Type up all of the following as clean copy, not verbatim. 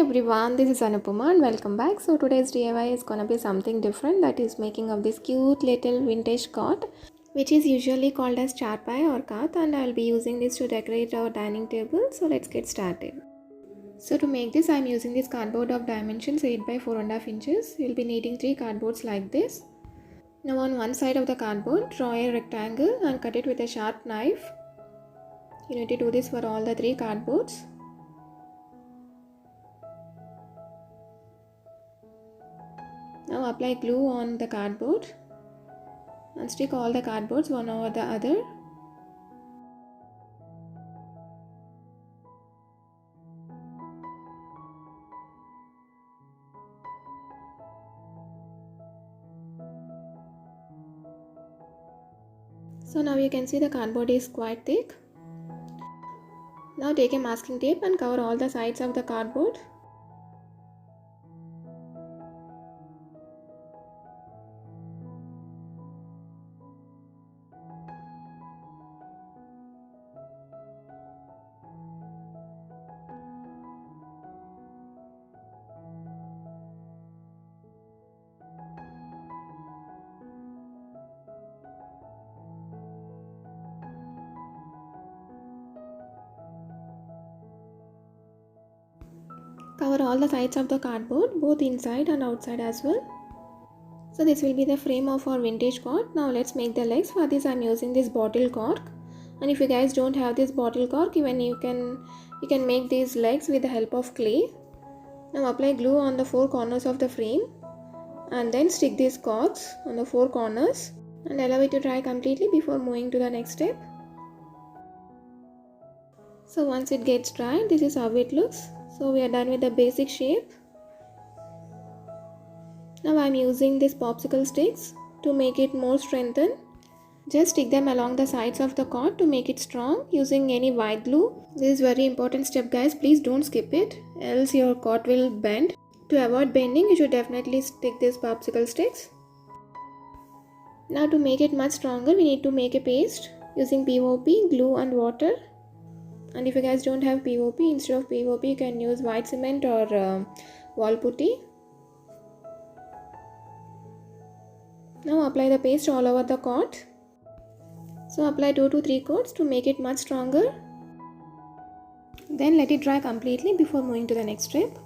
everyone, this is Anupama and welcome back. So today's DIY is gonna be something different, that is making of this cute little vintage cot which is usually called as charpai or kath, and I'll be using this to decorate our dining table. So let's get started. So to make this, I'm using this cardboard of dimensions 8 by 4.5 inches. You'll be needing 3 cardboards like this. Now on one side of the cardboard, draw a rectangle and cut it with a sharp knife. You need to do this for all the 3 cardboards. Now apply glue on the cardboard and stick all the cardboards one over the other. So now you can see the cardboard is quite thick. Now take a masking tape and cover all the sides of the cardboard. Cover all the sides of the cardboard, both inside and outside as well. So this will be the frame of our vintage cot. Now let's make the legs. For this I'm using this bottle cork, and if you guys don't have this bottle cork, even you can make these legs with the help of clay. Now apply glue on the 4 corners of the frame and then stick these corks on the 4 corners and allow it to dry completely before moving to the next step. So once it gets dry, this is how it looks. So we are done with the basic shape. Now I am using these popsicle sticks to make it more strengthened. Just stick them along the sides of the cot to make it strong using any white glue. This is very important step guys, please don't skip it, else your cot will bend. To avoid bending, you should definitely stick these popsicle sticks. Now to make it much stronger, we need to make a paste using POP, glue and water. And if you guys don't have POP, instead of POP you can use white cement or wall putty. Now apply the paste all over the cot. So apply 2 to 3 coats to make it much stronger. Then let it dry completely before moving to the next step.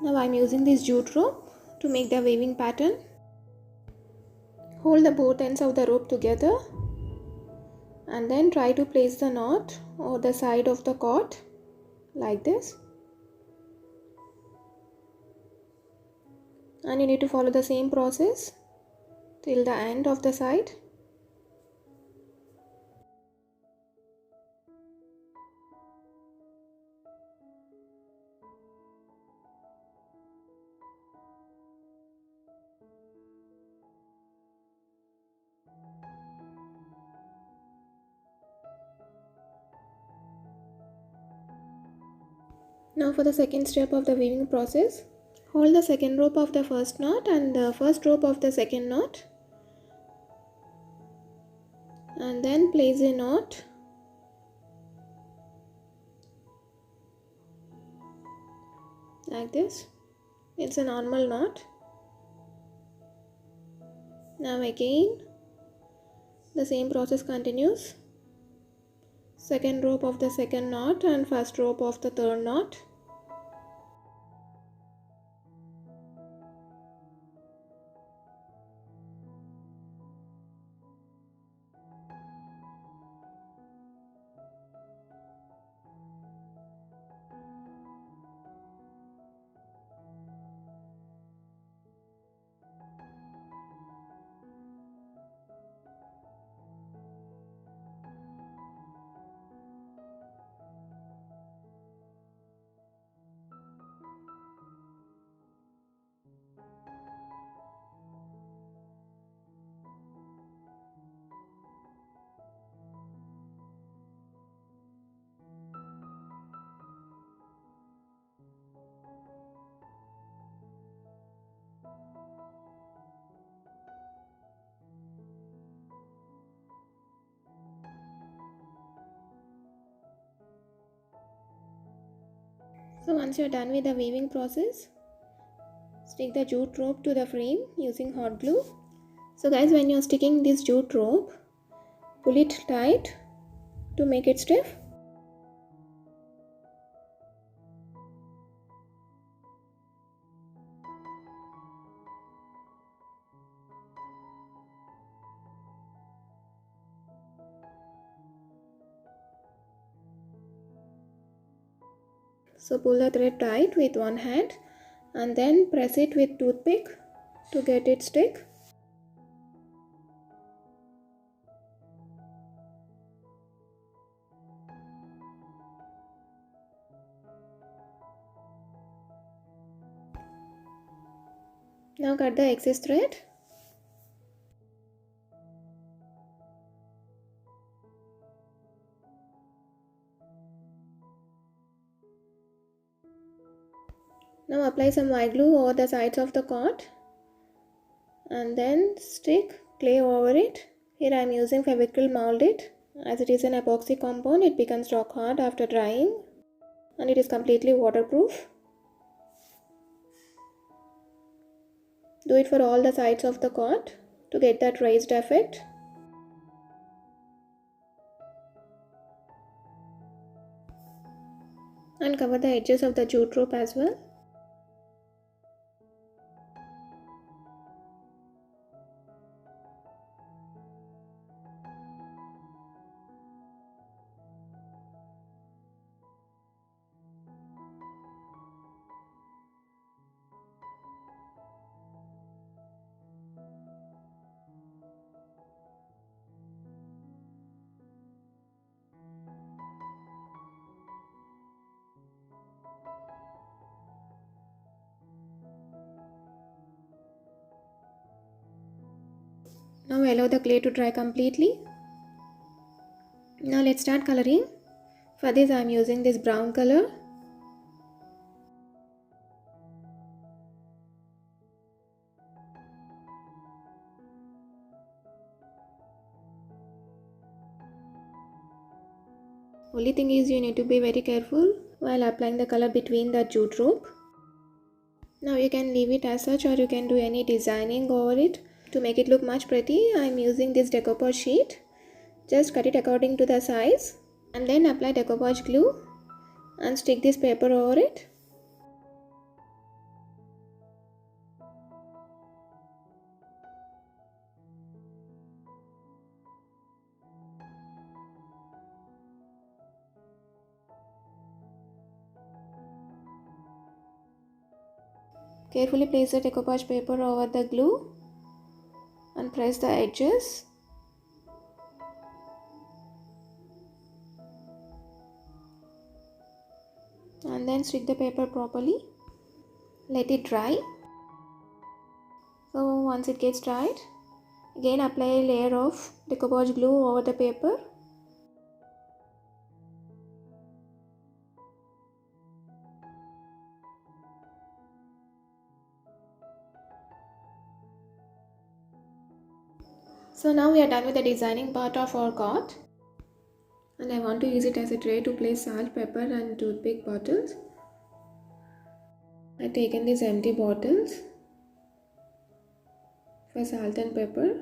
Now I am using this jute rope to make the weaving pattern. Hold the both ends of the rope together and then try to place the knot over the side of the cot like this. And you need to follow the same process till the end of the side. Now for the second step of the weaving process, hold the second rope of the first knot and the first rope of the second knot and then place a knot like this. It's a normal knot. Now again the same process continues. Second rope of the second knot and first rope of the third knot. So once you are done with the weaving process, stick the jute rope to the frame using hot glue. So guys, when you are sticking this jute rope, pull it tight to make it stiff. So pull the thread tight with one hand and then press it with toothpick to get it stick. Now cut the excess thread. Now apply some white glue over the sides of the cord and then stick clay over it. Here I am using Fevicryl molded. As it is an epoxy compound, it becomes rock hard after drying and it is completely waterproof. Do it for all the sides of the cord to get that raised effect. And cover the edges of the jute rope as well. Now allow the clay to dry completely. Now let's start coloring. For this I am using this brown color. Only thing is you need to be very careful while applying the color between the jute rope. Now you can leave it as such or you can do any designing over it. To make it look much pretty, I am using this decoupage sheet. Just cut it according to the size and then apply decoupage glue and stick this paper over it. Carefully place the decoupage paper over the glue and press the edges. And then stick the paper properly. Let it dry. So once it gets dried, again apply a layer of decoupage glue over the paper. So now we are done with the designing part of our cart. And I want to use it as a tray to place salt, pepper and toothpick bottles. I have taken these empty bottles for salt and pepper.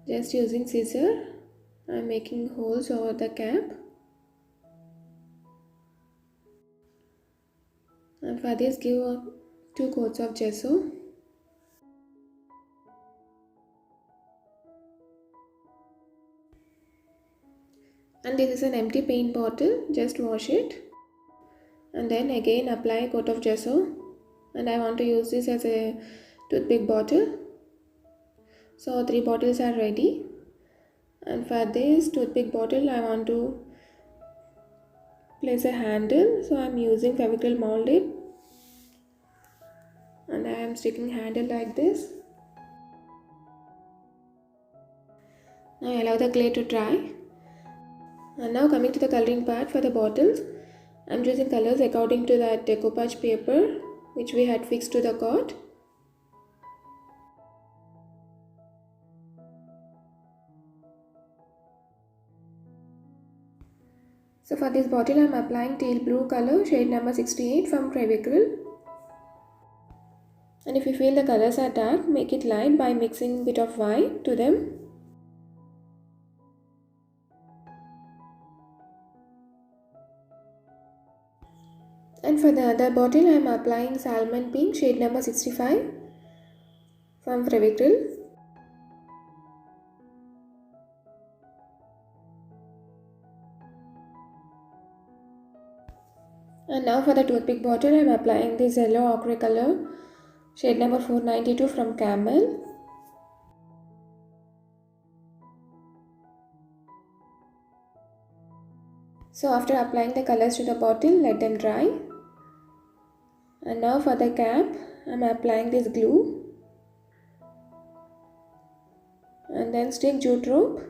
Just using scissor, I am making holes over the cap. And for this give 2 coats of gesso. And this is an empty paint bottle, just wash it. And then again apply a coat of gesso. And I want to use this as a toothpick bottle. So 3 bottles are ready. And for this toothpick bottle I want to place a handle. So I am using Fevicryl molded. And I am sticking handle like this. Now allow the clay to dry. And now coming to the coloring part for the bottles, I am choosing colors according to that decoupage paper which we had fixed to the cord. So for this bottle I am applying teal blue color, shade number 68 from Fevicryl. And if you feel the colors are dark, make it light by mixing bit of white to them. And for the other bottle I am applying salmon pink, shade number 65 from Fevicryl. And now for the toothpick bottle I am applying this yellow ochre color, shade number 492 from Camel. So after applying the colors to the bottle, let them dry. And now for the cap, I am applying this glue. And then stick jute rope.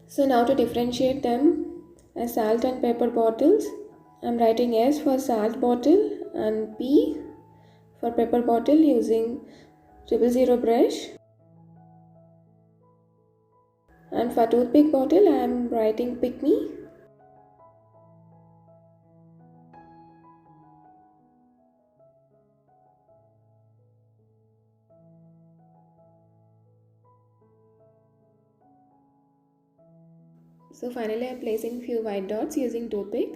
So now to differentiate them as salt and pepper bottles, I am writing S for salt bottle and P for pepper bottle using 000 brush. And for toothpick bottle I am writing Pick Me. So finally I am placing few white dots using toothpick.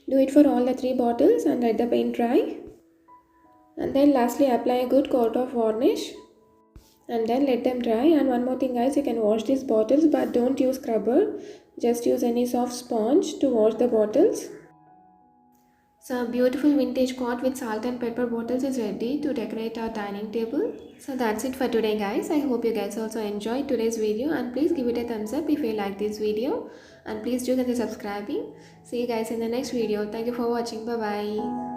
Do it for all the 3 bottles and let the paint dry. And then lastly apply a good coat of varnish. And then let them dry. And one more thing guys, you can wash these bottles but don't use scrubber. Just use any soft sponge to wash the bottles. So beautiful vintage quart with salt and pepper bottles is ready to decorate our dining table. So that's it for today guys. I hope you guys also enjoyed today's video and please give it a thumbs up if you like this video. And please do consider subscribing. See you guys in the next video. Thank you for watching. Bye bye.